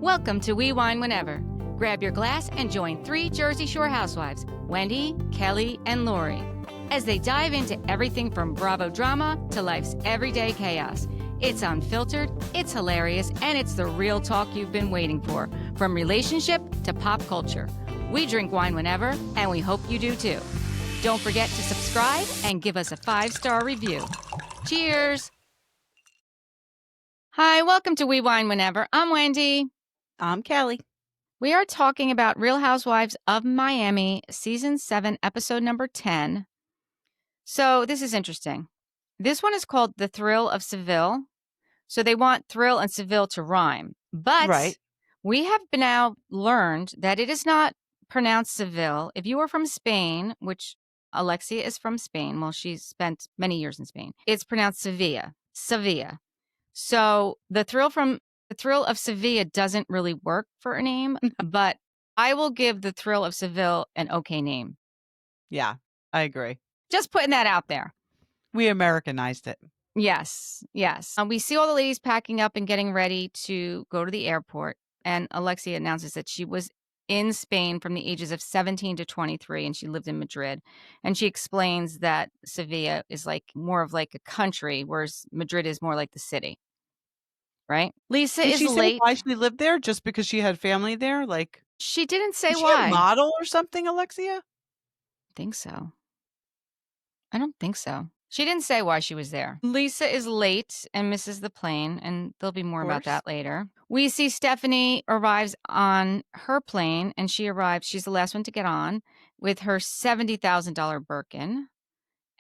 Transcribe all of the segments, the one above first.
Welcome to We Wine Whenever. Grab your glass and join 3 Jersey Shore housewives, Wendy, Kelly, and Lori, as they dive into everything from Bravo drama to life's everyday chaos. It's unfiltered, it's hilarious, and it's the real talk you've been waiting for, from relationship to pop culture. We drink wine whenever, and we hope you do too. Don't forget to subscribe and give us a 5-star review. Cheers! Hi, welcome to We Wine Whenever. I'm Wendy. I'm Kelly. We are talking about Real Housewives of Miami, Season 7, Episode number 10. So this is interesting. This one is called The Thrill of Seville. So they want thrill and Seville to rhyme. But we have now learned that it is not pronounced Seville. If you are from Spain, which Alexia is from Spain, well, she's spent many years in Spain, it's pronounced Sevilla. Sevilla. So the thrill of Sevilla doesn't really work for a name, but I will give the Thrill of Seville an okay name. Yeah, I agree. Just putting that out there. We Americanized it. Yes, yes. We see all the ladies packing up and getting ready to go to the airport, and Alexia announces that she was in Spain from the ages of 17 to 23, and she lived in Madrid. And she explains that Sevilla is more of like a country, whereas Madrid is more like the city. Right? Lisa Did is she late. say why she lived there? Just because she had family there? Like, she didn't say is she why. a model or something, Alexia? I think so. I don't think so. She didn't say why she was there. Lisa is late and misses the plane, and there'll be more about that later. We see Stephanie arrives on her plane, and she's the last one to get on, with her $70,000 Birkin.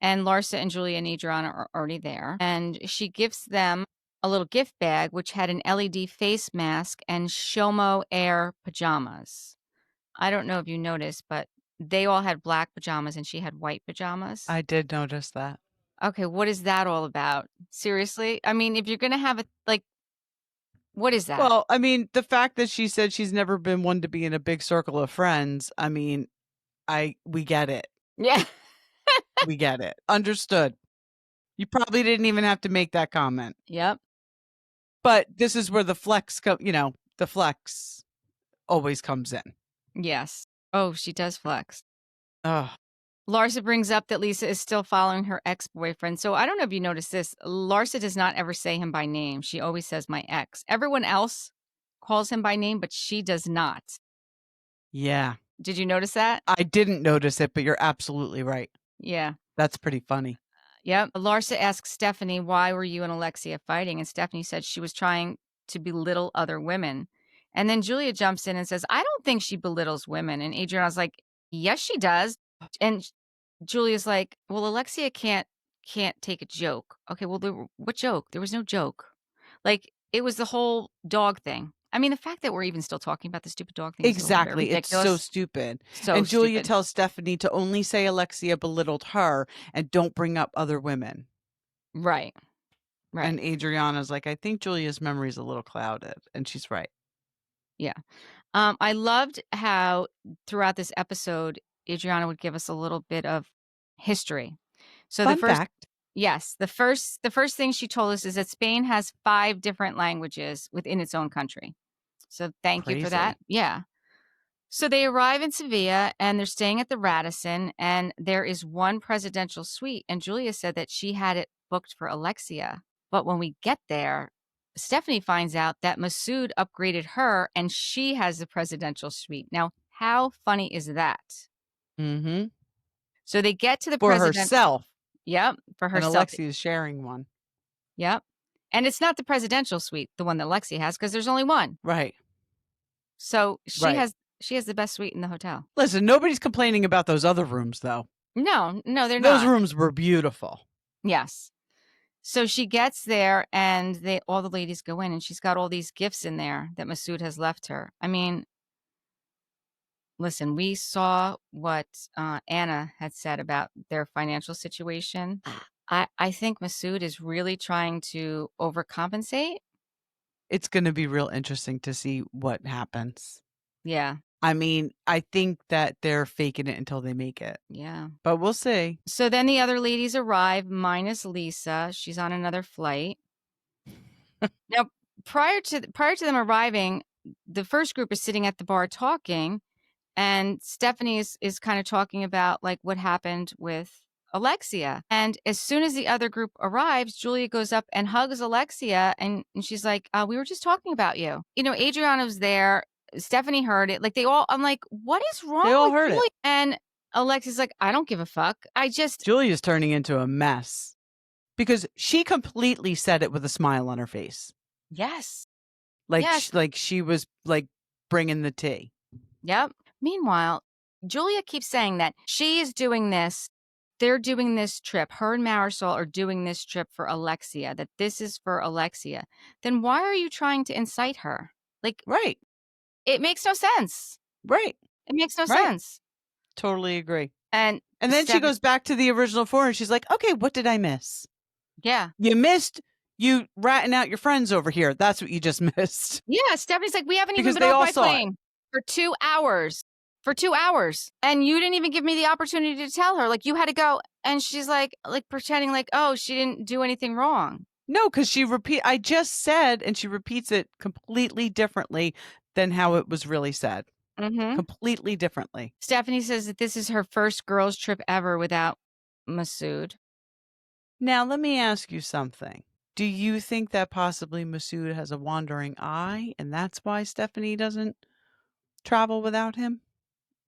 And Larsa and Julia and Adriana are already there. And she gives them a little gift bag, which had an LED face mask and Shomo Air pajamas. I don't know if you noticed, but they all had black pajamas and she had white pajamas. I did notice that. Okay, what is that all about? Seriously? I mean, if you're going to have what is that? Well, I mean, the fact that she said she's never been one to be in a big circle of friends, I mean, we get it. Yeah. We get it. Understood. You probably didn't even have to make that comment. Yep. But this is where the flex always comes in. Yes. Oh, she does flex. Oh. Larsa brings up that Lisa is still following her ex-boyfriend. So I don't know if you noticed this. Larsa does not ever say him by name. She always says my ex. Everyone else calls him by name, but she does not. Yeah. Did you notice that? I didn't notice it, but you're absolutely right. Yeah. That's pretty funny. Yep. Larsa asks Stephanie, why were you and Alexia fighting? And Stephanie said she was trying to belittle other women. And then Julia jumps in and says, I don't think she belittles women. And Adriana's like, yes, she does. And Julia's like, well, Alexia can't take a joke. Okay, well, what joke? There was no joke. It was the whole dog thing. I mean, the fact that we're even still talking about the stupid dog thing Exactly. is It's so stupid. And Julia stupid. tells Stephanie to only say Alexia belittled her and don't bring up other women. Right. Right. And Adriana's like, I think Julia's memory is a little clouded. And she's right. Yeah. I loved how throughout this episode, Adriana would give us a little bit of history. So Fun fact. Yes, the first thing she told us is that Spain has 5 different languages within its own country. So thank you for that. Yeah. So they arrive in Sevilla and they're staying at the Radisson, and there is one presidential suite. And Julia said that she had it booked for Alexia. But when we get there, Stephanie finds out that Masood upgraded her and she has the presidential suite. Now, how funny is that? Mm-hmm. So they get to the for herself. Yep, for herself. And Alexia is sharing one. Yep. And it's not the presidential suite, the one that Alexia has, because there's only one. Right. So she has the best suite in the hotel. Listen, nobody's complaining about those other rooms, though. No, they're not. Those rooms were beautiful. Yes. So she gets there and all the ladies go in and she's got all these gifts in there that Masood has left her. I mean, listen, we saw what Anna had said about their financial situation. I think Masood is really trying to overcompensate. It's going to be real interesting to see what happens. Yeah. I mean, I think that they're faking it until they make it. Yeah. But we'll see. So then the other ladies arrive, minus Lisa. She's on another flight. Now, prior to them arriving, the first group is sitting at the bar talking, and Stephanie is kind of talking about like what happened with Alexia. And as soon as the other group arrives, Julia goes up and hugs Alexia, and she's like, we were just talking about you. You know, Adriana was there. Stephanie heard it. Like, I'm like, what is wrong They all with heard Julia? it. And Alexia's like, I don't give a fuck. Julia's turning into a mess because she completely said it with a smile on her face. Yes. Like, Yes. like she was like bringing the tea. Yep. Meanwhile, Julia keeps saying that she is doing this. They're doing this trip. Her and Marysol are doing this trip for Alexia, that this is for Alexia. Then why are you trying to incite her? Like, Right. it makes no sense. Right. It makes no Right. sense. Totally agree. And then she goes back to the original four and she's like, okay, what did I miss? Yeah. You missed you ratting out your friends over here. That's what you just missed. Yeah. Stephanie's like, we haven't even Because been they off all my saw it. plane for 2 hours. For 2 hours. And you didn't even give me the opportunity to tell her. Like, you had to go. And she's like pretending like, oh, she didn't do anything wrong. No, because I just said, and she repeats it completely differently than how it was really said. Mm-hmm. Completely differently. Stephanie says that this is her first girls' trip ever without Masood. Now, let me ask you something. Do you think that possibly Masood has a wandering eye, and that's why Stephanie doesn't travel without him?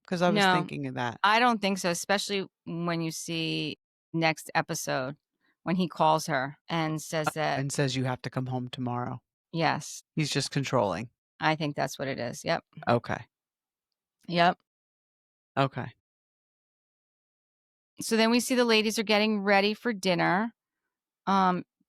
Because I was thinking of that. I don't think so, especially when you see next episode when he calls her and says that. And says you have to come home tomorrow. Yes. He's just controlling. I think that's what it is. Yep. Okay. Yep. Okay. So then we see the ladies are getting ready for dinner.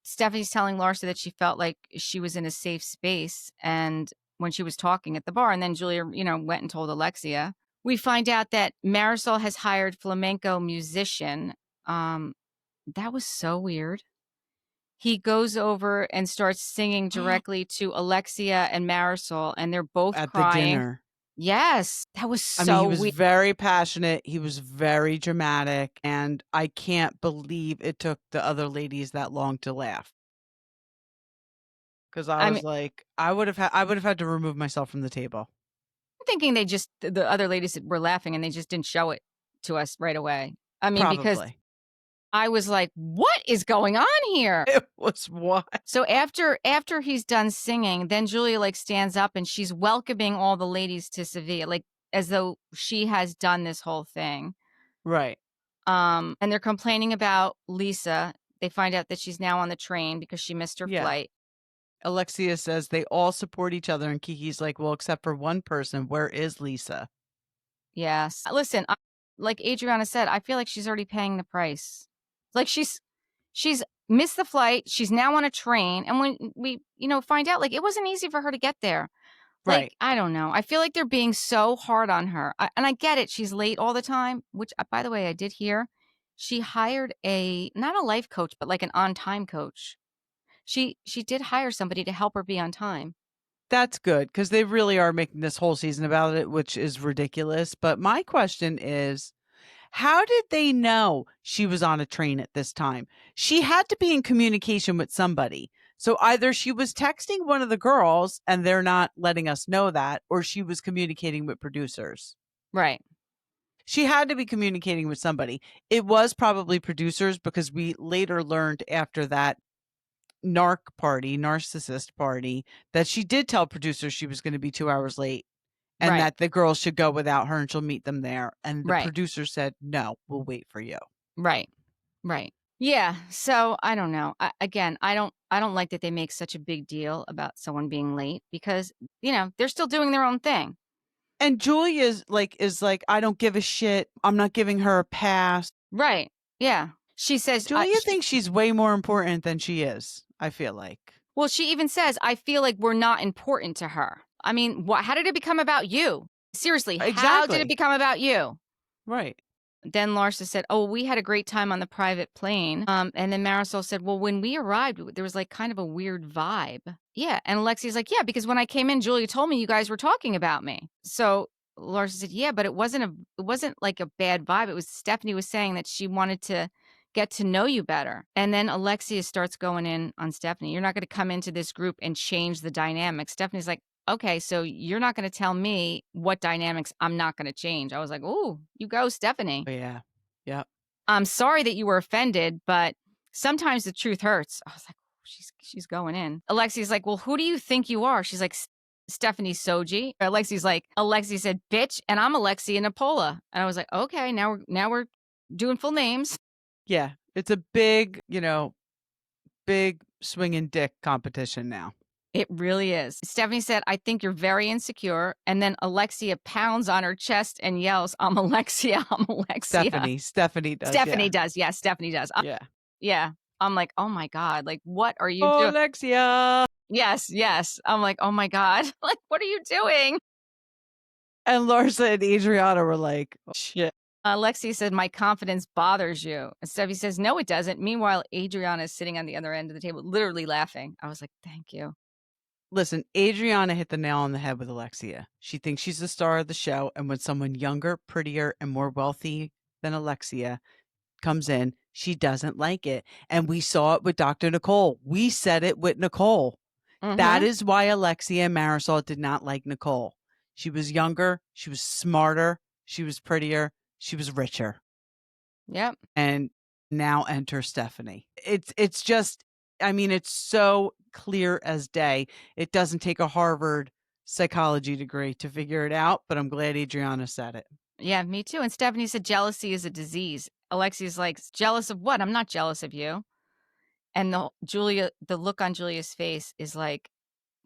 Stephanie's telling Larsa that she felt like she was in a safe space and when she was talking at the bar. And then Julia, went and told Alexia. We find out that Marysol has hired flamenco musician. That was so weird. He goes over and starts singing directly to Alexia and Marysol, and they're both At crying. the dinner. Yes, that was so I mean, he was weird. very passionate. He was very dramatic, and I can't believe it took the other ladies that long to laugh. Because I was like, I would have had to remove myself from the table. I'm thinking the other ladies were laughing and they just didn't show it to us right away. I mean, because I was like, what is going on here? It was what? So after he's done singing, then Julia stands up and she's welcoming all the ladies to Seville, as though she has done this whole thing. Right. And they're complaining about Lisa. They find out that she's now on the train because she missed her flight. Alexia says they all support each other, and Kiki's like, well, except for one person. Where is Lisa? Yes. Listen, like Adriana said, I feel like she's already paying the price. Like she's missed the flight. She's now on a train. And when we, find out, it wasn't easy for her to get there. Right. I don't know. I feel like they're being so hard on her. And I get it. She's late all the time, which, by the way, I did hear. She hired not a life coach, but an on-time coach. She did hire somebody to help her be on time. That's good, because they really are making this whole season about it, which is ridiculous. But my question is, how did they know she was on a train at this time? She had to be in communication with somebody. So either she was texting one of the girls and they're not letting us know that, or she was communicating with producers. Right. She had to be communicating with somebody. It was probably producers, because we later learned after that narcissist party, that she did tell producers she was going to be 2 hours late and that the girls should go without her and she'll meet them there. And the producer said, no, we'll wait for you. Right. Right. Yeah. So I don't know. I don't like that they make such a big deal about someone being late, because, they're still doing their own thing. And Julia's is like, I don't give a shit. I'm not giving her a pass. Right. Yeah. She says, Julia thinks she's way more important than she is, I feel like. Well, she even says, I feel like we're not important to her. I mean, how did it become about you? Seriously, how did it become about you? Right. Then Larsa said, oh, we had a great time on the private plane. And then Marysol said, well, when we arrived, there was kind of a weird vibe. Yeah. And Alexia's like, yeah, because when I came in, Julia told me you guys were talking about me. So Larsa said, yeah, but it wasn't like a bad vibe. It was Stephanie was saying that she wanted to get to know you better. And then Alexia starts going in on Stephanie. You're not going to come into this group and change the dynamic. Stephanie's like, okay, so you're not gonna tell me what dynamics I'm not gonna change. I was like, "Ooh, you go, Stephanie. Oh, yeah. Yep. I'm sorry that you were offended, but sometimes the truth hurts." I was like, she's going in. Alexi's like, "Well, who do you think you are?" She's like, Stephanie Soji. Alexi's like, Alexi said, "Bitch," and I'm Alexia Nepola. And I was like, okay, now we're doing full names. Yeah. It's a big, big swinging dick competition now. It really is. Stephanie said, "I think you're very insecure." And then Alexia pounds on her chest and yells, "I'm Alexia, I'm Alexia." Stephanie does, yeah. Stephanie does. Yes, Stephanie does. Yeah. Yeah. I'm like, "Oh my God. Like, what are you Oh, doing?" Alexia! Yes, yes. I'm like, "Oh my God." Like, what are you doing? And Larsa and Adriana were like, "Oh, shit." Alexia said, "My confidence bothers you." And Steffi says, "No, it doesn't." Meanwhile, Adriana is sitting on the other end of the table, literally laughing. I was like, "Thank you." Listen, Adriana hit the nail on the head with Alexia. She thinks she's the star of the show, and when someone younger, prettier, and more wealthy than Alexia comes in, she doesn't like it. And we saw it with Dr. Nicole. We said it with Nicole. That Mhm. is why Alexia and Marysol did not like Nicole. She was younger, she was smarter, she was prettier, she was richer. Yep. And now enter Stephanie. It's just, I mean, it's so clear as day. It doesn't take a Harvard psychology degree to figure it out, but I'm glad Adriana said it. Yeah, me too. And Stephanie said jealousy is a disease. Alexia's like, "Jealous of what? I'm not jealous of you." And the look on Julia's face is like,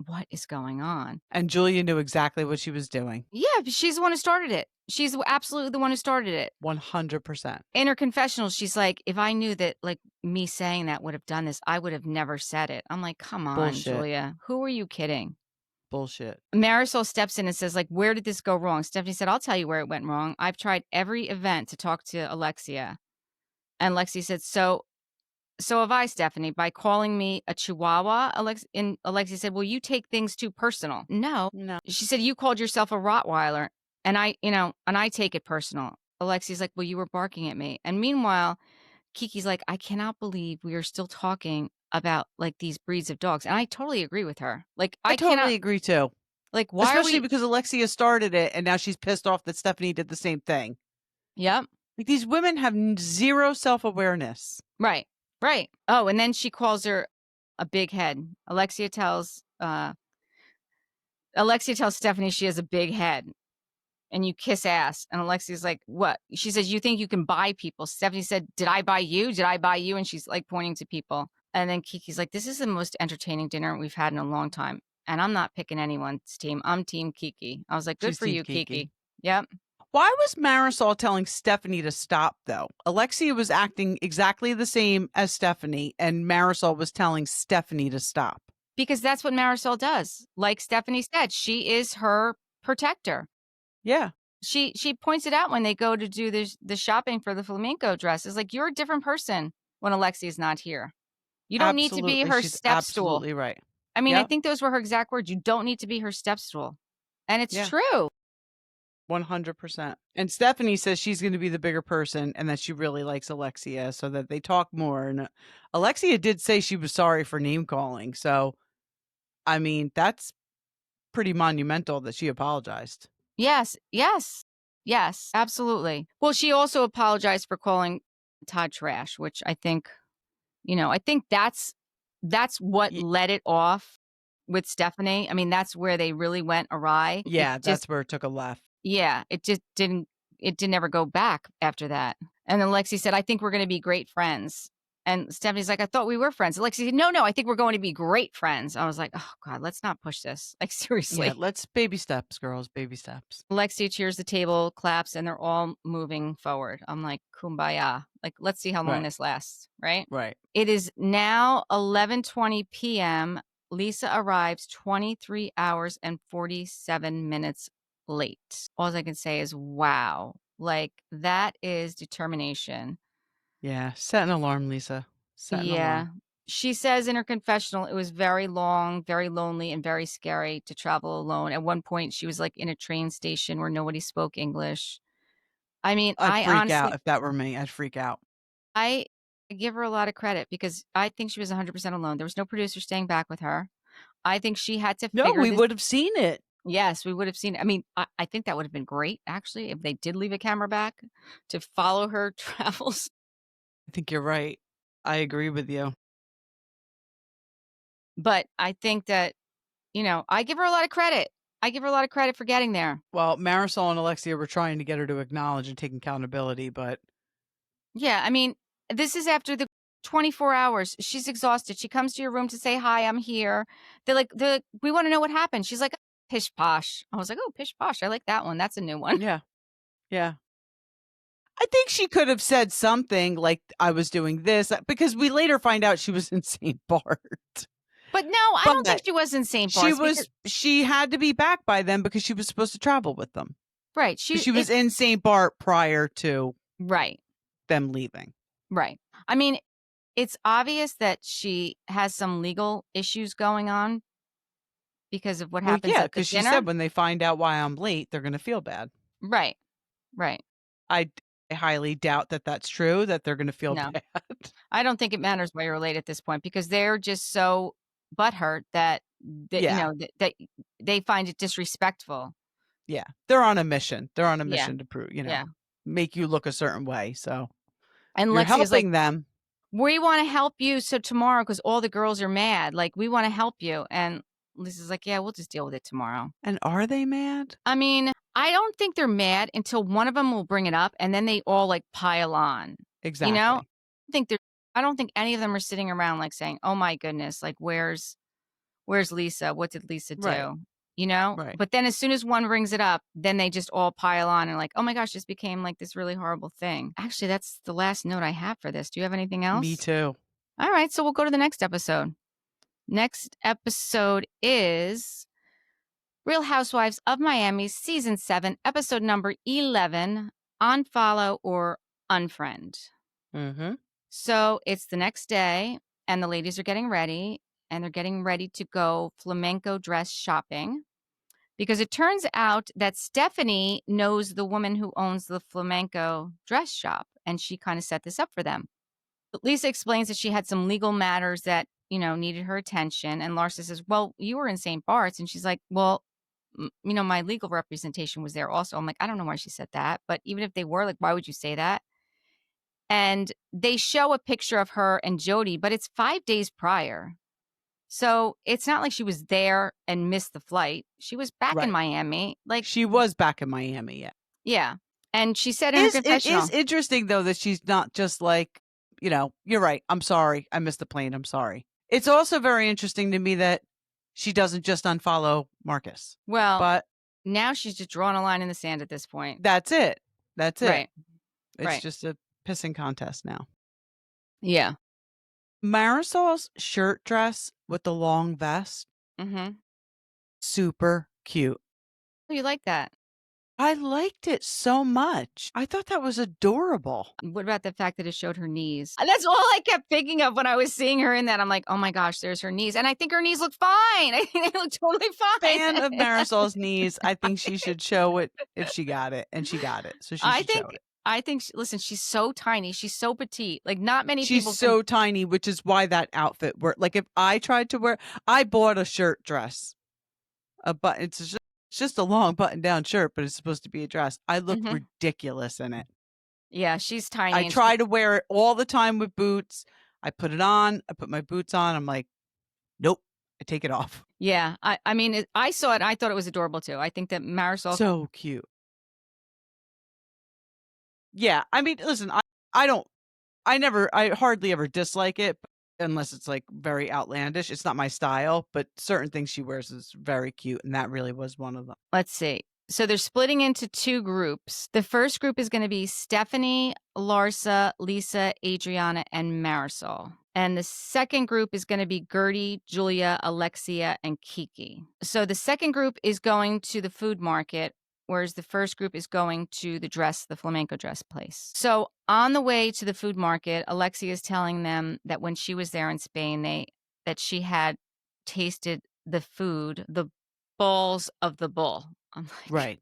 "What is going on?" And Julia knew exactly what she was doing. Yeah, but she's the one who started it. She's absolutely the one who started it. 100%. In her confessional, she's like, "If I knew that, like, me saying that would have done this, I would have never said it." I'm like, "Come on, Bullshit. Julia. Who are you kidding?" Bullshit. Marisol steps in and says, like, "Where did this go wrong?" Stephanie said, "I'll tell you where it went wrong. I've tried every event to talk to Alexia." And Lexi said, So have I, Stephanie, by calling me a Chihuahua." And Alexia said, "Well, you take things too personal." No. No. She said, "You called yourself a Rottweiler, and I take it personal." Alexia's like, "Well, you were barking at me." And meanwhile, Kiki's like, "I cannot believe we are still talking about, like, these breeds of dogs." And I totally agree with her. Like, I I cannot, totally agree too. like, why are Especially we. because Alexia started it and now she's pissed off that Stephanie did the same thing. Yep. Like these women have zero self-awareness. Right. Right. Oh, and then she calls her a big head. Alexia tells Stephanie she has a big head. And you kiss ass. And Alexia's like, "What?" She says, "You think you can buy people." Stephanie said, "Did I buy you? Did I buy you?" And she's like pointing to people. And then Kiki's like, "This is the most entertaining dinner we've had in a long time. And I'm not picking anyone's team. I'm team Kiki." I was like, "Good She's for Team you, Kiki. Kiki." Yep. Why was Marisol telling Stephanie to stop though? Alexia was acting exactly the same as Stephanie and Marisol was telling Stephanie to stop. Because that's what Marisol does. Like Stephanie said, she is her protector. Yeah. She points it out when they go to do the shopping for the flamenco dress. It's like, you're a different person when Alexia's not here. You don't need to be Absolutely. her She's step stool. absolutely right. I mean, I Yep. think those were her exact words. "You don't need to be her step stool." And it's Yeah. true. 100%. And Stephanie says she's going to be the bigger person and that she really likes Alexia so that they talk more. And Alexia did say she was sorry for name calling. So, I mean, that's pretty monumental that she apologized. Yes, yes, yes, absolutely. Well, she also apologized for calling Todd trash, which I think that's what Y- let it off with Stephanie. I mean, that's where they really went awry. yeah, that's where it took a left. Yeah, it didn't ever go back after that. And then Lexi said, "I think we're gonna be great friends." And Stephanie's like, "I thought we were friends." Lexi said, "No, no, I think we're going to be great friends." I was like, "Oh God, let's not push this." Like, Yeah, seriously. let's baby steps, girls, baby steps. Lexi cheers the table, claps, and they're all moving forward. I'm like, "Kumbaya." Like, let's see how long Right, this lasts, right? right. It is now 11:20 p.m. Lisa arrives 23 hours and 47 minutes late. All I can say is, wow. Like, that is determination. Yeah, set an alarm, Lisa. Set an Yeah. alarm. She says in her confessional, it was very long, very lonely, and very scary to travel alone. At one point, she was like in a train station where nobody spoke English. I mean, I'd freak out if that were me. I'd freak out. I give her a lot of credit because I think she was 100% alone. There was no producer staying back with her. I think she had to No, figure we this. would have seen it. Yes, we would have seen. I mean, I think that would have been great actually if they did leave a camera back to follow her travels. I think you're right. I agree with you. But I think that, I give her a lot of credit. I give her a lot of credit for getting there. Well, Marysol and Alexia were trying to get her to acknowledge and take accountability, but Yeah, I mean, this is after the 24 hours. She's exhausted. She comes to your room to say, "Hi, I'm here." They're like, "We wanna know what happened." She's like, "Pish posh." I was like, "Oh, pish posh. I like that one. That's a new one." yeah, yeah. I think she could have said something like, "I was doing this," because we later find out she was in St. Bart. But no, I don't think But she was in St. Bart's because she had to be back by then because she was supposed to travel with them. right, But she she was it's in St. Bart prior to right, them leaving. right. I mean, it's obvious that she has some legal issues going on because of what Well, happens yeah, at the because she dinner. said when they find out why I'm late, they're gonna feel bad. Right, right. I d I highly doubt that that's true, that they're gonna feel No. bad. I don't think it matters why you're late at this point because they're just so butthurt that Yeah, that they find it disrespectful. yeah. They're on a mission. They're on a Yeah, mission to prove, yeah. make you look a certain way, so And you're Lexi is like, helping them. "We wanna help you so tomorrow, because all the girls are mad, like, we wanna help you." And Lisa's like, "Yeah, we'll just deal with it tomorrow." And are they mad? I mean, I don't think they're mad until one of them will bring it up, and then they all, like, pile on, you know? Exactly. I don't think any of them are sitting around, like, saying, "Oh my goodness, like, where's Lisa? What did Lisa Right, do?" You know? right. But then as soon as one brings it up, then they just all pile on and like, "Oh my gosh, this became, like, this really horrible thing." Actually, that's the last note I have for this. Do you have anything Me else? too. Alright, so we'll go to the next episode. Next episode is Real Housewives of Miami, Season 7, Episode number 11, Unfollow or Unfriend. Mhm. So it's the next day, and the ladies are getting ready, and they're getting ready to go flamenco dress shopping because it turns out that Stephanie knows the woman who owns the flamenco dress shop, and she kind of set this up for them. But Lisa explains that she had some legal matters that, needed her attention. And Larsa says, "Well, you were in St. Bart's." And she's like, "Well, my legal representation was there also." I'm like, I don't know why she said that. But even if they were, like, why would you say that? And they show a picture of her and Jody, but it's 5 days prior. So it's not like she was there and missed the flight. She was back in Right. Miami. Like, She was back in Miami, yeah. yeah. And she said in her It is confessional, interesting though that she's not just like, "You're right. I'm sorry. I missed the plane. I'm sorry." It's also very interesting to me that she doesn't just unfollow Marcus. well, But now she's just drawing a line in the sand at this point. that's it. That's it. Right. It's Right. just a pissing contest now. Yeah. Marisol's shirt dress with the long vest, Mhm. super cute. Oh, you like that? I liked it so much. I thought that was adorable. What about the fact that it showed her knees? And that's all I kept thinking of when I was seeing her in that. I'm like, "Oh my gosh, there's her knees." And I think her knees look fine. I think they look totally Fan of fine. Marisol's knees. I think she should show it if she got it, and she got it, so she I should show think it. I think sh listen, she's so tiny, she's so petite, like, not many She's people can. so tiny, which is why that outfit worked. Like, if I tried to wear I bought a shirt dress, it's just a long button-down shirt, but it's supposed to be a dress. I look Mhm. ridiculous in it. Yeah, she's I tiny and try to wear it all the time with boots. I put it on, I put my boots on, I'm like, "Nope." I take it off. yeah, I mean, I saw it, I thought it was adorable too. I think that Marisol. So cute. Yeah, I mean, listen, I don't I hardly ever dislike it unless it's, like, very outlandish. It's not my style, but certain things she wears is very cute, and that really was one of them. Let's see. So they're splitting into 2 groups. The first group is gonna be Stephanie, Larsa, Lisa, Adriana, and Marisol. And the second group is gonna be Gertie, Julia, Alexia, and Kiki. So the second group is going to the food market, whereas the first group is going to the flamenco dress place. So on the way to the food market, Alexia is telling them that when she was there in Spain, that she had tasted the food, the balls of the bull. I'm like, Right.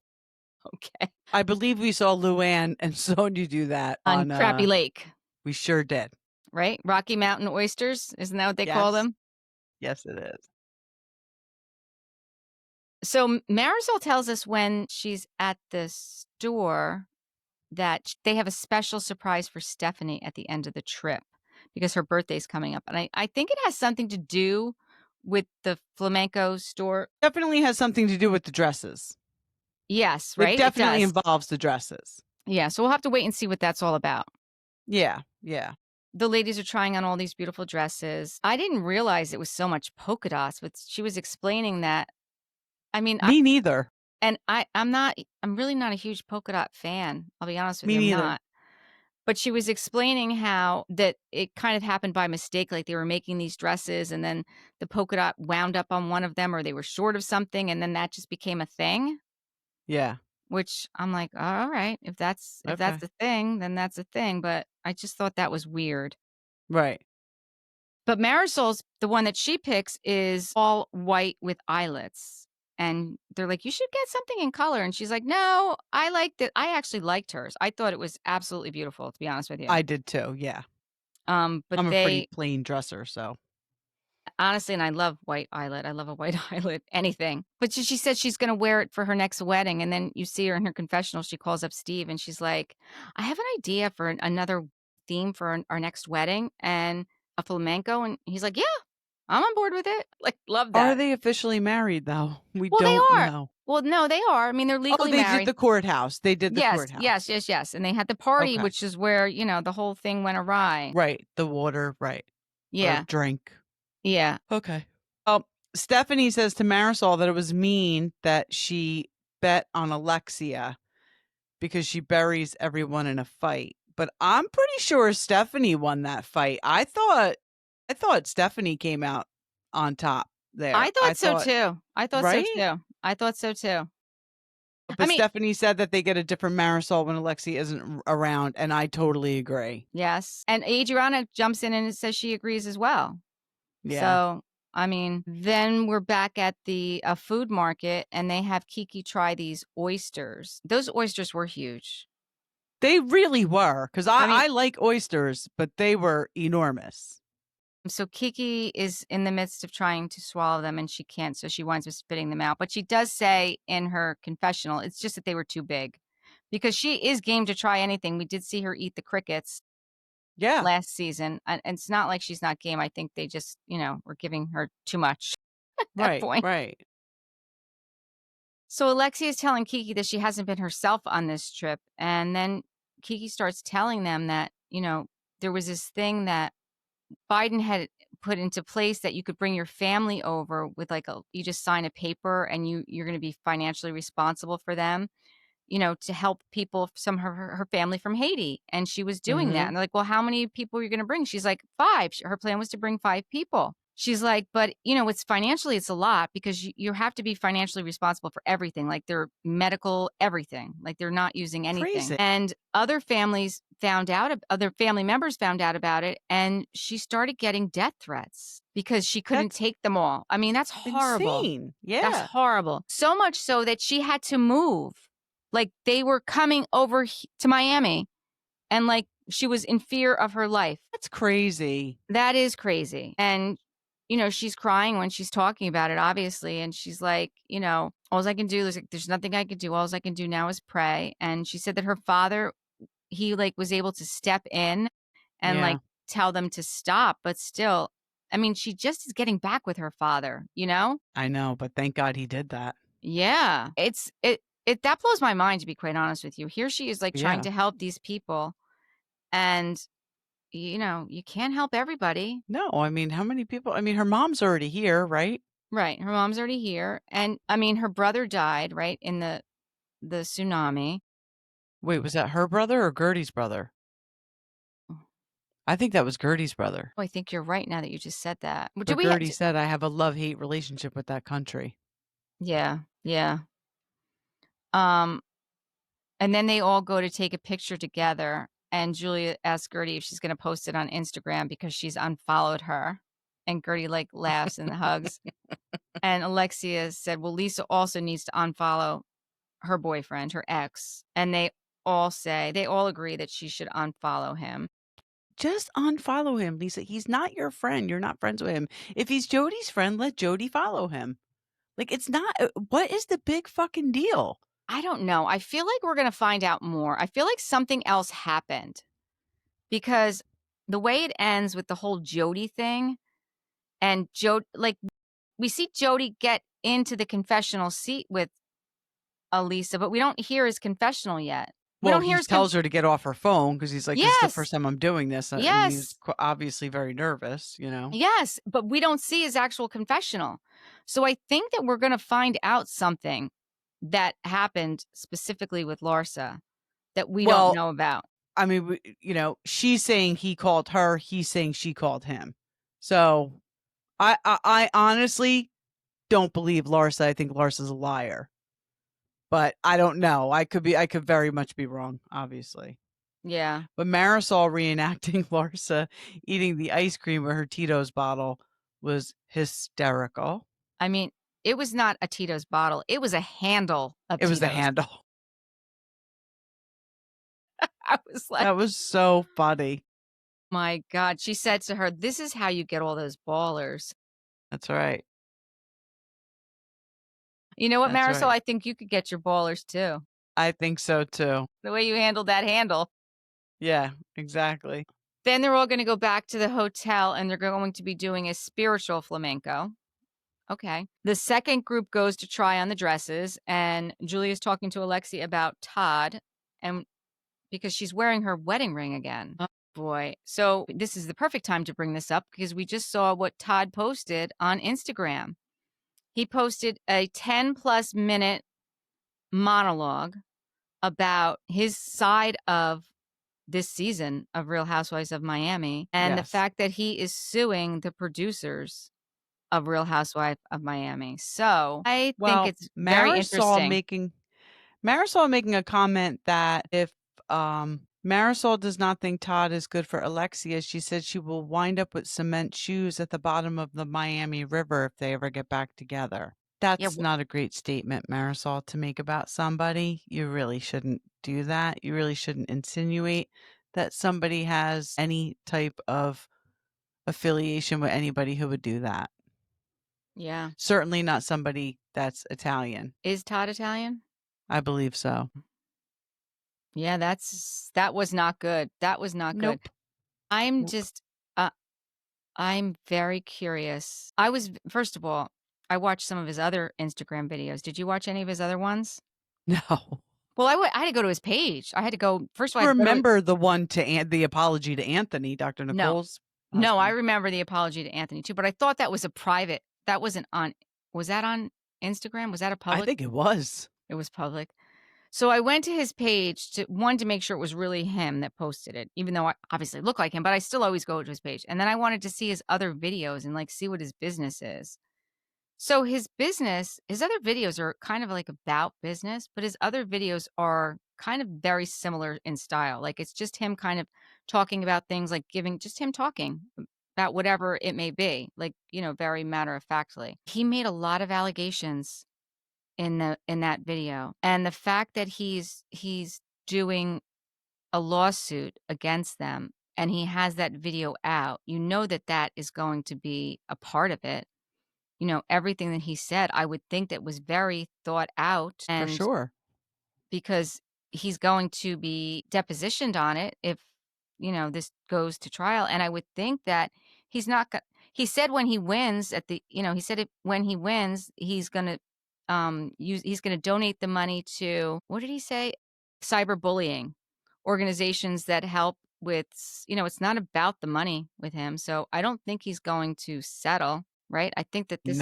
"Okay." I believe we saw Luann and Sonya do that On on, Crappy Lake, we sure did. right? Rocky Mountain oysters, isn't that what they call Yes. them? Yes, it is. So Marisol tells us when she's at the store that they have a special surprise for Stephanie at the end of the trip because her birthday's coming up. And I think it has something to do with the flamenco store. Definitely has something to do with the dresses. Yes, It right? It definitely does. involves the dresses. Yeah, so we'll have to wait and see what that's all about. Yeah, yeah. The ladies are trying on all these beautiful dresses. I didn't realize it was so much polka dots, but she was explaining that. I mean, Me neither. I'm really not a huge polka dot fan. I'll be honest with Me you, I'm neither. not. But she was explaining how that it kind of happened by mistake, like they were making these dresses and then the polka dot wound up on one of them or they were short of something and then that just became a thing, Yeah. which I'm like, "Oh, all right, if that's Okay. the thing, then that's a thing." But I just thought that was weird. Right. But Marisol's the one that she picks is all white with eyelets. And they're like, "You should get something in color." And she's like, "No, I liked it. I actually liked hers. I thought it was absolutely beautiful, to be honest with you." I did too. Yeah. But I'm a pretty they plain dresser, so. honestly, and I love white eyelet. I love a white eyelet, anything. But she said she's going to wear it for her next wedding. And then you see her in her confessional. She calls up Steve and she's like, "I have an idea for another theme for our next wedding and a flamenco." And he's like, "Yeah, I'm on board with it." Like, love Are that. they officially married though? We Well, they don't are. know. Well, no, they are. I mean, they're Oh, legally they did married. the courthouse. They did the Yes, yes, courthouse. yes, yes. And they had the party, Okay. which is where, the whole thing went awry. Right. The water, right. Or Yeah, drink. yeah. Okay. Oh, Stephanie says to Marisol that it was mean that she bet on Alexia because she buries everyone in a fight. But I'm pretty sure Stephanie won that fight. I thought Stephanie came out on top there. I I thought so thought, too. I thought so right? too. I thought so too. I But mean, Stephanie said that they get a different Marisol when Alexia isn't around, and I totally agree. yes. And Adriana jumps in and says she agrees as well. Yeah. So, I mean, then we're back at the food market and they have Kiki try these oysters. Those oysters were huge. They really were, because I mean, I like oysters, but they were enormous. so Kiki is in the midst of trying to swallow them and she can't, so she winds up spitting them out. But she does say in her confessional, it's just that they were too big because she is game to try anything. We did see her eat the crickets Yeah. last season. And it's not like she's not game. I think they just, were giving her too much at that Right, point. right. So Alexia is telling Kiki that she hasn't been herself on this trip. And then Kiki starts telling them that, there was this thing that Biden had put into place that you could bring your family over with you just sign a paper and you're going to be financially responsible for them, to help people, some of her family from Haiti. And she was doing that. Mhm. And they're like, "Well, how many people are you going to bring?" She's like, "5." Her plan was to bring 5 people. She's like, "But, it's a lot because you have to be financially responsible for everything, like their medical, everything. Like they're not using anything." Crazy. And other other family members found out about it. And she started getting death threats because she couldn't That's take them all. I mean, that's horrible. insane. That's Yeah. horrible. So much so that she had to move. Like, they were coming over to Miami, and, she was in fear of her life. That's crazy. That is crazy, and, she's crying when she's talking about it, obviously, and she's like, "Alls I can do is there's nothing I can do. Alls I can do now is pray," and she said that her father, he, was able to step in and, Yeah. tell them to stop, but still, I mean, she just is getting back with her father, you know? I know, but thank God he did that. Yeah. It that blows my mind, to be quite honest with you. Here she is, trying Yeah. to help these people, and, you can't help everybody. No, I mean, how many people her mom's already here, right? Right, her mom's already here, and, I mean, her brother died, right, in the tsunami. Wait, was that her brother or Gertie's brother? I think that was Gertie's brother. Oh, I think you're right now that you just said that. Do But we ha Gertie said, "I have a love-hate relationship with that country." Yeah, yeah. Um, and then they all go to take a picture together, and Julia asks Gertie if she's gonna post it on Instagram because she's unfollowed her, and Gertie, laughs and hugs. And Alexia said, "Well, Lisa also needs to unfollow her boyfriend, her ex." And they all agree that she should unfollow him. Just unfollow him, Lisa. He's not your friend. You're not friends with him. If he's Jody's friend, let Jody follow him. Like, it's not what is the big fucking deal? I don't know. I feel like we're gonna find out more. I feel like something else happened because the way it ends with the whole Jody thing and we see Jody get into the confessional seat with Elisa, but we don't hear his confessional yet. We Well, don't hear he his tells her to get off her phone because he's like, "This is the Yes. first time I'm doing this," and he's Yes. obviously very nervous, you know? Yes, but we don't see his actual confessional. So I think that we're gonna find out something that happened specifically with Larsa that we don't Well, know about. I mean, she's saying he called her, he's saying she called him. So, I honestly don't believe Larsa. I think Larsa's a liar. But I don't know. I could very much be wrong, obviously. Yeah. But Marysol reenacting Larsa eating the ice cream with her Tito's bottle was hysterical. I mean, it was not a Tito's bottle. It was a handle of It was the Tito's. handle. I was like, That was so funny. my God. She said to her, "This is how you get all those ballers." That's right. You know what, That's Marisol? right. I think you could get your ballers too. I think so too. The way you handled that handle. Yeah, exactly. Then they're all gonna go back to the hotel and they're going to be doing a spiritual flamenco. Okay. The second group goes to try on the dresses, and Julia's talking to Alexia about Todd, and because she's wearing her wedding ring again. Oh boy. So this is the perfect time to bring this up because we just saw what Todd posted on Instagram. He posted a 10 plus minute monologue about his side of this season of Real Housewives of Miami and the Yes. fact that he is suing the producers of Real Housewife of Miami. So I think Well, it's very interesting. Marisol making a comment that if Marisol does not think Todd is good for Alexia, she said she will wind up with cement shoes at the bottom of the Miami River if they ever get back together. Yeah. That's not a great statement, Marisol, to make about somebody. You really shouldn't do that. You really shouldn't insinuate that somebody has any type of affiliation with anybody who would do that. Yeah. Certainly not somebody that's Italian. Is Todd Italian? I believe so. Yeah, that was not good. That was not good. Nope. I'm Nope. just I'm very curious. First of all, I watched some of his other Instagram videos. Did you watch any of his other ones? No. Well, I had to go to his page. I had to go first of all, I had to go to Remember the one to the apology to Anthony, Dr. No. Nicole's No, I husband. remember the apology to Anthony too, but I thought that was a private. That wasn't on Was that on Instagram? Was that a I public? think it was. It was public. So I went to his page to make sure it was really him that posted it, even though I obviously look like him, but I still always go to his page. And then I wanted to see his other videos and like see what his business is. So his other videos are kind of like about business, but his other videos are kind of very similar in style. Like it's just him kind of talking about things like giving just him talking about whatever it may be, like, very matter of factly. He made a lot of allegations in that video. And the fact that he's doing a lawsuit against them and he has that video out, that that is going to be a part of it. Everything that he said, I would think that was very thought out For and sure. because he's going to be depositioned on it if, this goes to trial. And I would think that he's not go- he said when he wins he said when he wins, he's going to donate the money to, what did he say? Cyberbullying organizations that help with, it's not about the money with him. So I don't think he's going to settle, right? No. I think that this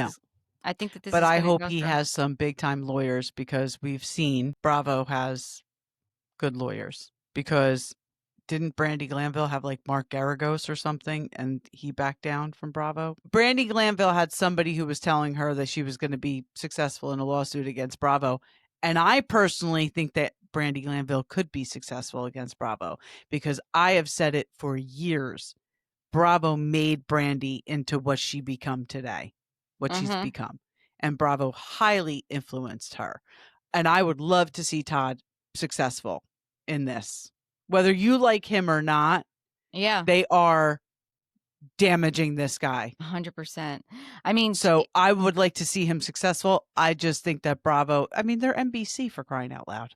But is I going to hope go he through. has some big time lawyers because we've seen Bravo has good lawyers. Because didn't Brandy Glanville have like Mark Garagos or something and he backed down from Bravo? Brandy Glanville had somebody who was telling her that she was going to be successful in a lawsuit against Bravo. And I personally think that Brandy Glanville could be successful against Bravo because I have said it for years. Bravo made Brandy into what she become today, what she's Mhm. become. And Bravo highly influenced her. And I would love to see Todd successful in this. Whether you like him or not, Yeah. they are damaging this guy. 100%. I mean, So I would like to see him successful. I just think that Bravo, I mean, they're NBC for crying out loud.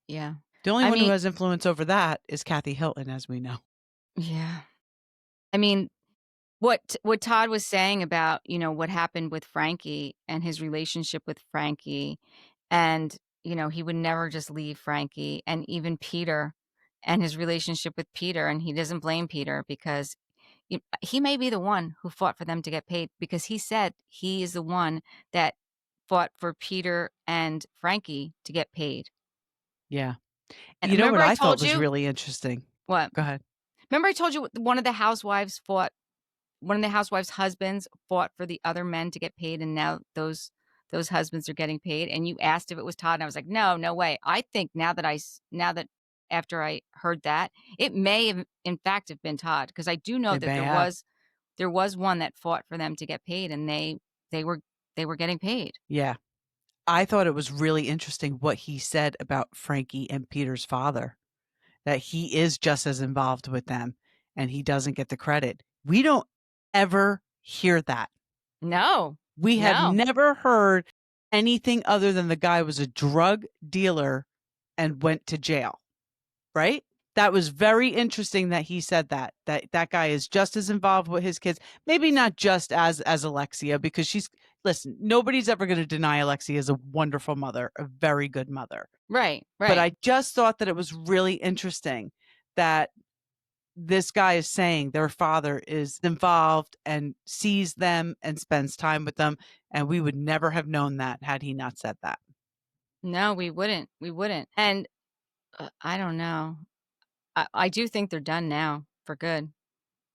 yeah. The only I one who mean, has influence over that is Kathy Hilton, as we know. yeah. I mean, what Todd was saying about, what happened with Frankie and his relationship with Frankie, and, he would never just leave Frankie, and even Peter and his relationship with Peter, and he doesn't blame Peter because he may be the one who fought for them to get paid because he said he is the one that fought for Peter and Frankie to get paid. Yeah. And You know what remember I I thought told was you really interesting? what? Go ahead. Remember I told you one of the housewives' husbands fought for the other men to get paid, and now those husbands are getting paid. And you asked if it was Todd, and I was like, no, no way. I think now that after I heard that, it may have in fact have been Todd because I do know It that may have. there was one that fought for them to get paid, and they were they were getting paid. Yeah. I thought it was really interesting what he said about Frankie and Peter's father, that he is just as involved with them and he doesn't get the credit. We don't ever hear that. No, We have no, never heard anything other than the guy was a drug dealer and went to jail, right? That was very interesting that he said that guy is just as involved with his kids. Maybe not just as Alexia, because listen, nobody's ever going to deny Alexia is a wonderful mother, a very good mother. right, But right. I just thought that it was really interesting that this guy is saying their father is involved and sees them and spends time with them, and we would never have known that had he not said that. No, we wouldn't. And I don't know. I do think they're done now for good.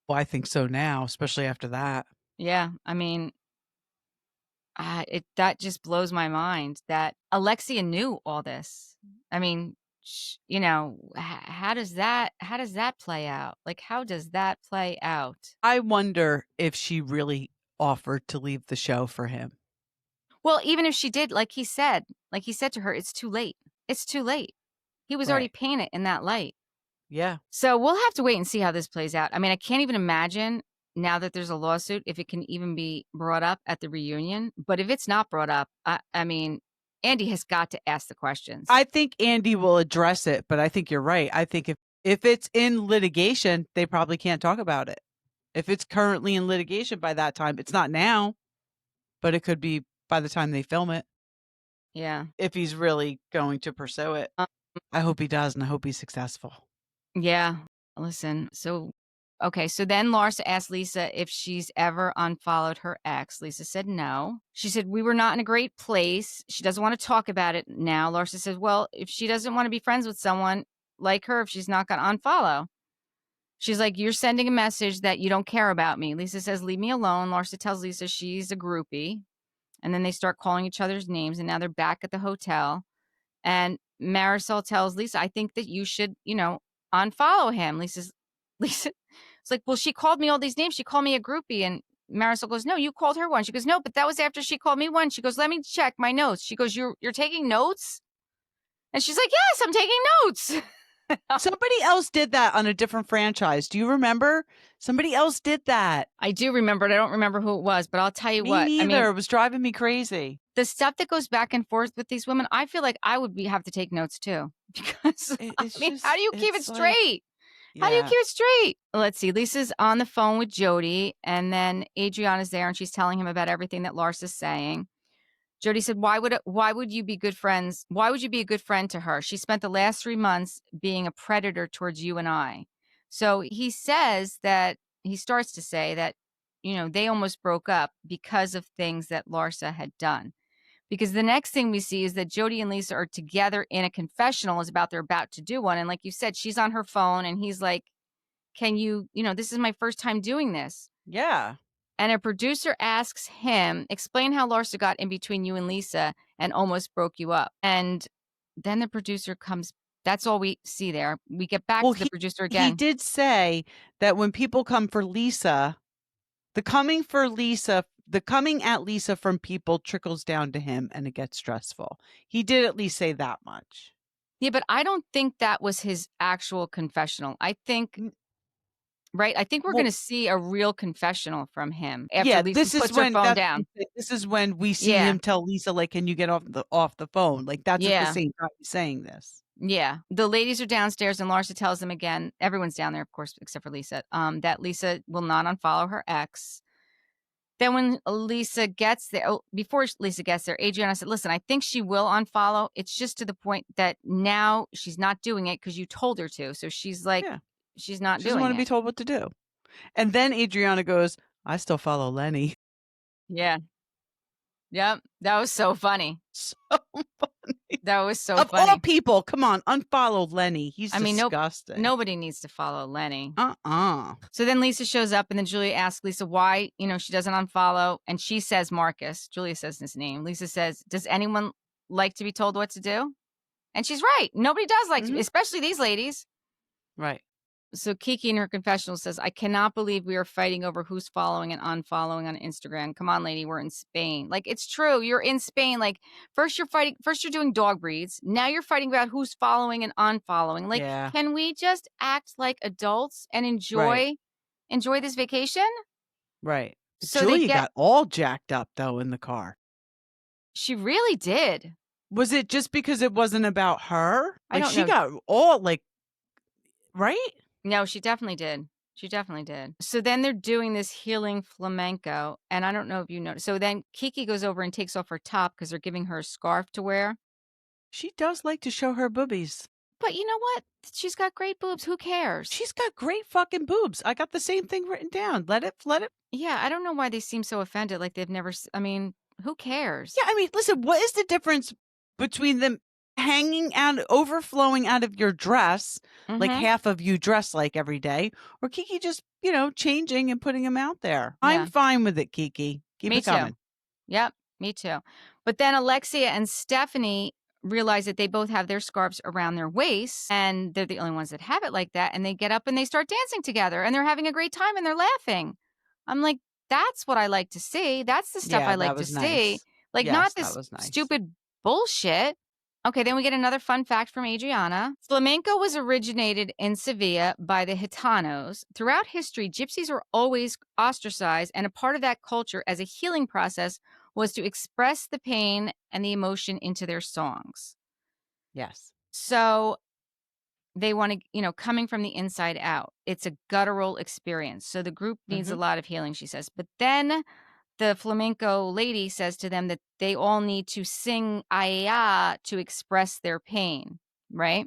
Well, I think so now, especially after that. Yeah, I mean, it that just blows my mind that Alexia knew all this. I mean, how does that play out? Like, how does that play out? I wonder if she really offered to leave the show for him. Well, even if she did, like he said to her, it's too late. It's too late. He was already Right. painted in that light. Yeah. So we'll have to wait and see how this plays out. I mean, I can't even imagine now that there's a lawsuit if it can even be brought up at the reunion. But if it's not brought up, I mean, Andy has got to ask the questions. I think Andy will address it, but I think you're right. I think if it's in litigation, they probably can't talk about it. If it's currently in litigation by that time, it's not now, but it could be by the time they film it. Yeah. If he's really going to pursue it. Um, I hope he does, and I hope he's successful. yeah. Listen. Okay. So then Larsa asked Lisa if she's ever unfollowed her ex. Lisa said no. She said, we were not in a great place. She doesn't want to talk about it now. Larsa says, well, if she doesn't want to be friends with someone like her, if she's not going to unfollow. She's like, you're sending a message that you don't care about me. Lisa says, leave me alone. Larsa tells Lisa she's a groupie. And then they start calling each other's names. And now they're back at the hotel. And Marysol tells Lisa, I think that you should, unfollow him. Lisa, it's like, well, she called me all these names. She called me a groupie. And Marysol goes, no, you called her one. She goes, no, but that was after she called me one. She goes, let me check my notes. She goes, you're taking notes? And she's like, yes, I'm taking notes. Somebody else did that on a different franchise. Do you remember? Somebody else did that. I do remember it. I don't remember who it was, but I'll tell you Me what. I neither. mean, It was driving me crazy. the stuff that goes back and forth with these women, I feel like I would have to take notes too. Because, I It's mean, how just, do you keep it it's like, straight? How do you yeah. keep it straight? Let's see. Lisa's on the phone with Jody, and then Adriana's there, and she's telling him about everything that Larsa's saying. Jody said, why would you be good friends? Why would you be a good friend to her? She spent the last 3 months being a predator towards you and I. So he starts to say that, they almost broke up because of things that Larsa had done. Because the next thing we see is that Jody and Lisa are together in a confessional is about they're about to do one. And like you said, she's on her phone and he's like, can you, this is my first time doing this. Yeah. And a producer asks him, explain how Larsa got in between you and Lisa and almost broke you up. And then the producer comes. That's all we see there. We get back Well, to the producer he again. did say that when people come for Lisa, the coming at Lisa from people trickles down to him and it gets stressful. He did at least say that much. Yeah, but I don't think that was his actual confessional. I think N- Right? I think we're Well, gonna see a real confessional from him after yeah, Lisa puts her phone down. this is when we see Yeah. him tell Lisa, like, "Can you get off the phone?" Like, that's at the Yeah. same time he's saying this. Yeah. The ladies are downstairs and Larsa tells them again, everyone's down there, of course, except for Lisa, that Lisa will not unfollow her ex. Then when Lisa gets there, before Lisa gets there, Adriana said, "Listen, I think she will unfollow. It's just to the point that now she's not doing it because you told her to." So she's like, Yeah. she's not She doesn't doing wanna it. be told what to do. And then Adriana goes, "I still follow Lenny." Yeah. Yep. That was so funny. So funny. That was so Of all funny. people, come on, unfollow Lenny. He's I mean, disgusting. nobody needs to follow Lenny. Uh-uh. So then Lisa shows up, and then Julia asks Lisa why, she doesn't unfollow, and she says Marcus. Julia says his name. Lisa says, "Does anyone like to be told what to do?" And she's right. Nobody does like to, Mhm. especially these ladies. Right. So Kiki in her confessional says, "I cannot believe we are fighting over who's following and unfollowing on Instagram. Come on, lady, we're in Spain." Like, it's true. You're in Spain. Like, first you're doing dog breeds. Now you're fighting about who's following and unfollowing. Like, Yeah. can we just act like adults and Right. enjoy this vacation? Right. So they Julia get got all jacked up, though, in the car. she really did. Was it just because it wasn't about her? I Like, don't she know. got all, like, right? No, she definitely did. She definitely did. So then they're doing this healing flamenco, and I don't know if you noticed. So then Kiki goes over and takes off her top because they're giving her a scarf to wear. She does like to show her boobies. But you know what? She's got great boobs. Who cares? She's got great fucking boobs. I got the same thing written down. Let it. Yeah, I don't know why they seem so offended. Like they've never. I mean, who Yeah, cares? I mean, listen, what is the difference between them hanging out, overflowing out of your dress, like Mm-hmm. half of you dress like every day, or Kiki just, changing and putting them out there? I'm Yeah, fine with it, Kiki. Keep me it too. coming. Yep, me too. But then Alexia and Stephanie realize that they both have their scarves around their waists and they're the only ones that have it like that. And they get up and they start dancing together and they're having a great time and they're laughing. I'm like, that's what I like to see. That's the stuff Yeah, I that like to was see. nice. Like, not Yes, that this was nice. stupid bullshit. Okay, then we get another fun fact from Adriana. Flamenco was originated in Seville by the Gitanos. Throughout history, gypsies were always ostracized, and a part of that culture as a healing process was to express the pain and the emotion into their songs. Yes. So they want to, coming from the inside out. It's a guttural experience. So the group needs a Hmm. lot of healing, she says. But then the flamenco lady says to them that they all need to sing Aya to express their pain, right?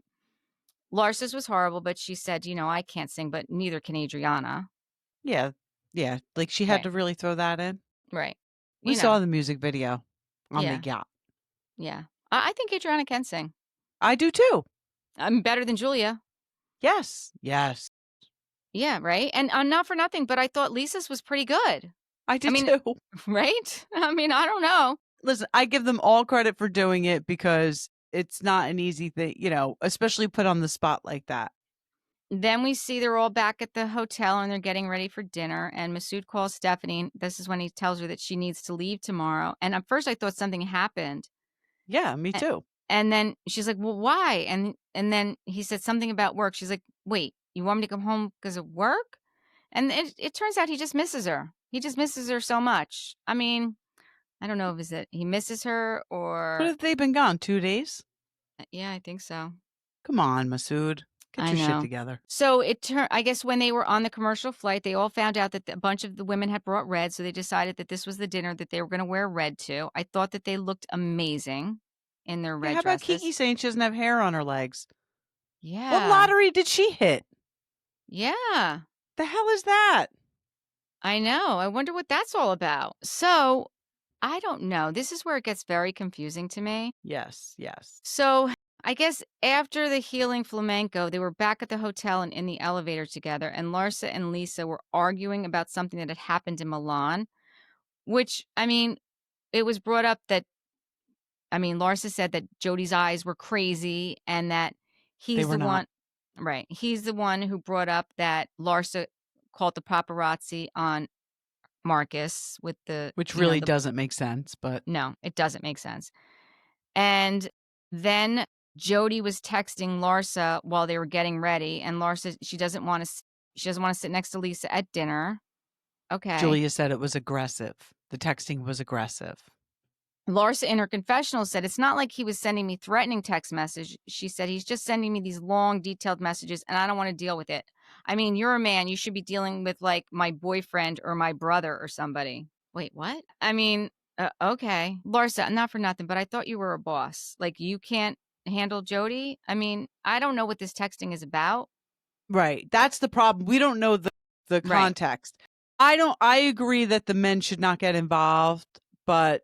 Larsa's was horrible, but she said, I can't sing, but neither can Adriana. Yeah. Yeah. Like she had Right, to really throw that in. right. We You know, saw the music video on the yeah, yacht. yeah. I think Adriana can sing. I do too. I'm better than Julia. Yes. Yes. Yeah, right. And not for nothing, but I thought Lisa's was pretty good. I I did mean, too. right? I mean, I don't know. Listen, I give them all credit for doing it because it's not an easy thing, especially put on the spot like that. Then we see they're all back at the hotel and they're getting ready for dinner. And Masood calls Stephanie. This is when he tells her that she needs to leave tomorrow. And at first, I thought something happened. Yeah, me A- too. And then she's like, "Well, why?" And then he said something about work. She's like, "Wait, you want me to come home because of work?" And it turns out he just misses her. He just misses her so much. I mean, I don't know if is it he misses her What or have they been gone? 2 days? yeah, I think so. Come on, Masood. Get I your shit know. together. So I guess when they were on the commercial flight, they all found out that a bunch of the women had brought red. So they decided that this was the dinner that they were going to wear red to. I thought that they looked amazing in their Yeah, red how about Kiki dresses. saying she doesn't have hair on her legs? What Yeah. lottery did she hit? Yeah. The hell is that? I know. I wonder what that's all about. So I don't know. This is where it gets very confusing to me. Yes, yes. So I guess after the healing flamenco, they were back at the hotel and in the elevator together, and Larsa and Lisa were arguing about something that had happened in Milan, which, I mean, it was brought up that, Larsa said that Jody's eyes were crazy and that They he's were the not, one, right? He's the one who brought up that Larsa called the paparazzi on Marcus with the, which really the, doesn't make sense, but no, it doesn't make sense. And then Jody was texting Larsa while they were getting ready, and Larsa, she doesn't want to She doesn't want to sit next to Lisa at dinner. Okay. Julia said it was aggressive. The texting was aggressive. Larsa in her confessional said, it's not like he was sending me threatening text message. She said, he's just sending me these long, detailed messages, and I don't want to deal with it. I mean, you're a man. You should be dealing with, like, my boyfriend or my brother or somebody. Wait, what? I mean, okay. Larsa, not for nothing, but I thought you were a boss. Like, you can't handle Jody? I mean, I don't know what this texting is about. Right. That's the problem. We don't know the Right. context. I agree that the men should not get involved, but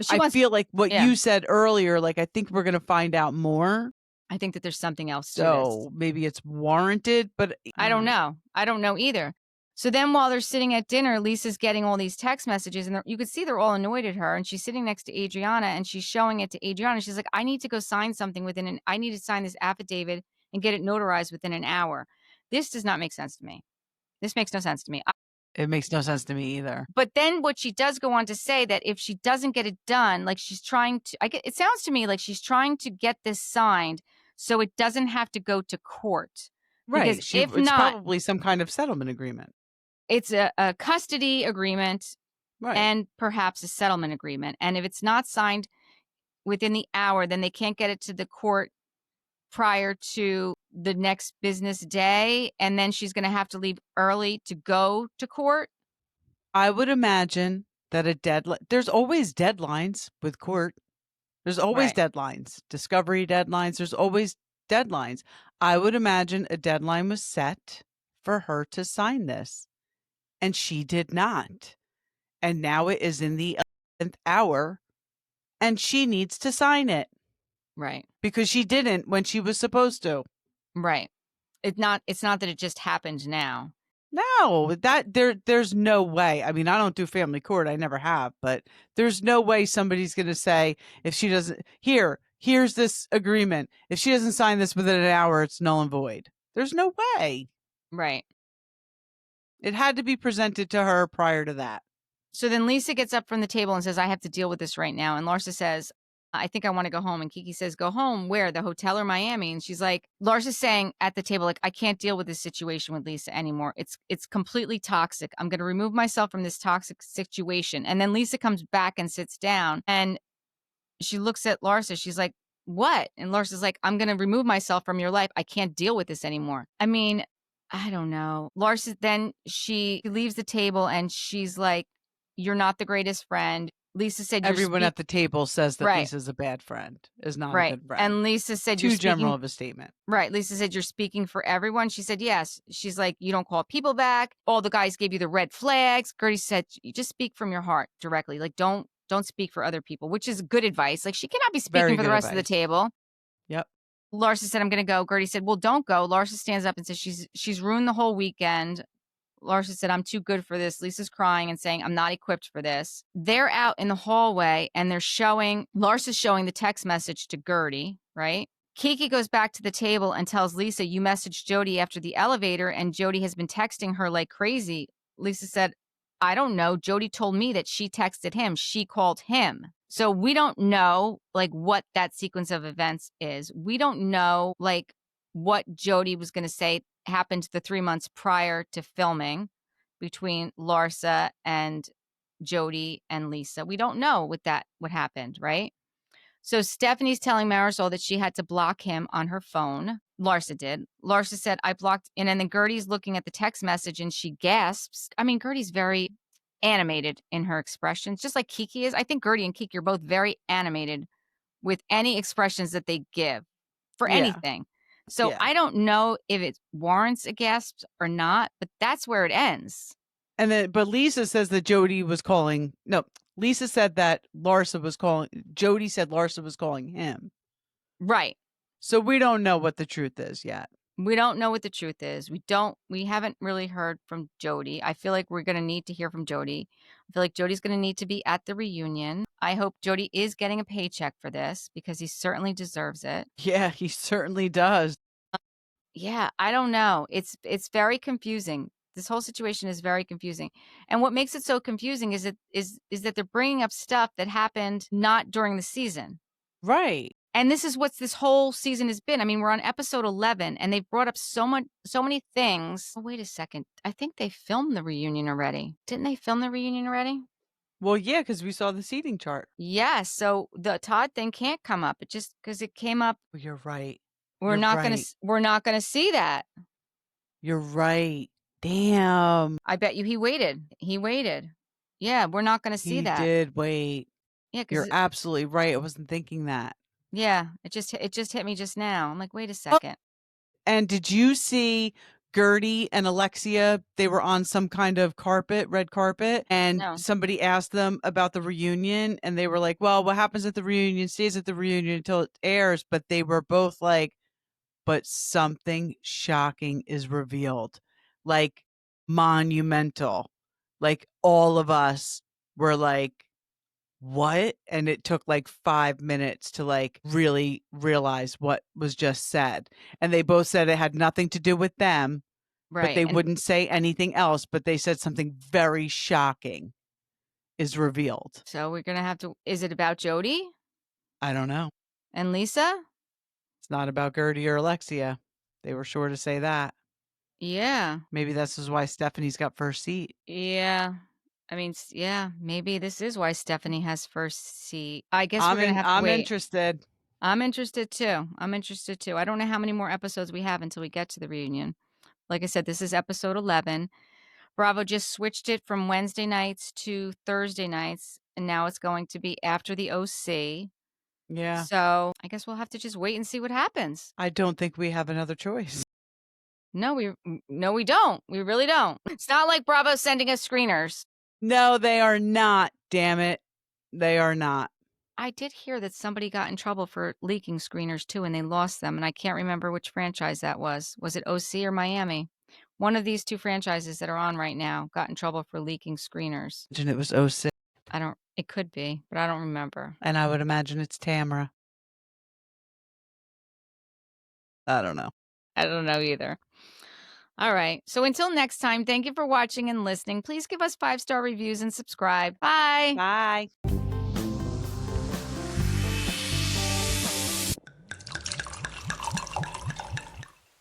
I feel like what you said earlier, like, I think we're gonna find out more. I think that there's something else to this. So maybe it's warranted, but I don't know. I don't know either. So then while they're sitting at dinner, Lisa's getting all these text messages, and you could see they're all annoyed at her. And she's sitting next to Adriana, and she's showing it to Adriana. She's like, I need to go sign something I need to sign this affidavit and get it notarized within an hour. This does not make sense to me. This makes no sense to me. It makes no sense to me either. But then what she does go on to say that if she doesn't get it done, like she's trying to, it sounds to me like she's trying to get this signed so it doesn't have to go to court. Right. Because it's probably some kind of settlement agreement. It's a custody agreement, right, and perhaps a settlement agreement. And if it's not signed within the hour, then they can't get it to the court prior to the next business day. And then she's going to have to leave early to go to court. I would imagine that there's always deadlines with court. There's always deadlines, discovery deadlines. There's always deadlines. I would imagine a deadline was set for her to sign this, and she did not. And now it is in the 11th hour, and she needs to sign it. Right. Because she didn't when she was supposed to. Right. It's not that it just happened now. No, there's no way. I mean, I don't do family court. I never have, but there's no way somebody's going to say, if she doesn't, here's this agreement. If she doesn't sign this within an hour, it's null and void. There's no way. Right. It had to be presented to her prior to that. So then Lisa gets up from the table and says, I have to deal with this right now. And Larsa says, I think I want to go home. And Kiki says, go home. Where? The hotel or Miami? And she's like, Larsa's saying at the table, like, I can't deal with this situation with Lisa anymore. It's completely toxic. I'm going to remove myself from this toxic situation. And then Lisa comes back and sits down and she looks at Larsa. She's like, what? And Larsa's like, I'm going to remove myself from your life. I can't deal with this anymore. I mean, I don't know. Larsa, then she leaves the table and she's like, you're not the greatest friend. Lisa said everyone at the table says that Lisa's a bad friend, is not a good friend. And Lisa said too general of a statement. Right. Lisa said you're speaking for everyone. She said yes. She's like, you don't call people back. All the guys gave you the red flags. Gertie said you just speak from your heart directly. Like don't speak for other people, which is good advice. Like she cannot be speaking for the rest of the table. Yep. Larsa said, I'm going to go. Gertie said, well, don't go. Larsa stands up and says she's ruined the whole weekend. Larsa said, I'm too good for this. Lisa's crying and saying, I'm not equipped for this. They're out in the hallway and Larsa's showing the text message to Gertie, right? Kiki goes back to the table and tells Lisa, you messaged Jody after the elevator and Jody has been texting her like crazy. Lisa said, I don't know. Jody told me that she texted him. She called him. So we don't know like what that sequence of events is. We don't know like what Jody was going to say happened the 3 months prior to filming between Larsa and Jody and Lisa. We don't know what happened, right? So Stephanie's telling Marysol that she had to block him on her phone. Larsa did. Larsa said, I blocked, and then Gertie's looking at the text message and she gasps. I mean, Gertie's very animated in her expressions, just like Kiki is. I think Gertie and Kiki are both very animated with any expressions that they give for anything. So I don't know if it warrants a gasp or not, but that's where it ends. And then, but Lisa says that Jody was calling. No, Lisa said that Larsa was calling. Jody said Larsa was calling him. Right. So we don't know what the truth is yet. We don't know what the truth is. We haven't really heard from Jody. I feel like we're going to need to hear from Jody. I feel like Jody's going to need to be at the reunion. I hope Jody is getting a paycheck for this because he certainly deserves it. Yeah, he certainly does. Yeah, I don't know. It's very confusing. This whole situation is very confusing. And what makes it so confusing is that they're bringing up stuff that happened not during the season. Right. And this is what this whole season has been. I mean, we're on episode 11 and they've brought up so many things. Oh, wait a second. I think they filmed the reunion already. Didn't they film the reunion already? Well, yeah, because we saw the seating chart. Yes. So the Todd thing can't come up. It just because it came up. Well, you're right. We're You're not gonna right. we're not gonna see that. You're right. Damn. I bet you he waited. He waited. Yeah, we're not gonna see He that. did wait. Yeah, You're because absolutely right. I wasn't thinking that. yeah, it just hit me just now. I'm like, wait a Oh, second. and did you see Gertie and Alexia? They were on some kind of carpet, red carpet, and No. somebody asked them about the reunion, and they were like, "Well, what happens at the reunion stays at the reunion until it airs." But they were both like, "But something shocking is revealed, like monumental." Like all of us were like, "What?" And it took like 5 minutes to like really realize what was just said. And they both said it had nothing to do with them, but Right. they And wouldn't say anything else, but they said something very shocking is revealed. so we're gonna have to is it about Jody I don't know. and Lisa? It's not about Gertie or Alexia. They were sure to say that. Yeah. Maybe this is why Stephanie's got first seat. Yeah. I mean, yeah, maybe this is why Stephanie has first seat. I guess we're gonna have to I'm wait. interested. I'm interested too. I'm interested too. I don't know how many more episodes we have until we get to the reunion. Like I said, this is episode 11. Bravo just switched it from Wednesday nights to Thursday nights, and now it's going to be after the OC. Yeah. So I guess we'll have to just wait and see what happens. I don't think we have another choice. No, we don't. We really don't. It's not like Bravo's sending us screeners. No, they are not, damn it. They are not. I did hear that somebody got in trouble for leaking screeners too, and they lost them, and I can't remember which franchise that was. Was it OC or Miami? One of these two franchises that are on right now got in trouble for leaking screeners. Imagine it was 06. It could be, but I don't remember. And I would imagine it's Tamara. I don't know. I don't know either. All right. So until next time, thank you for watching and listening. Please give us 5-star reviews and subscribe. Bye. Bye.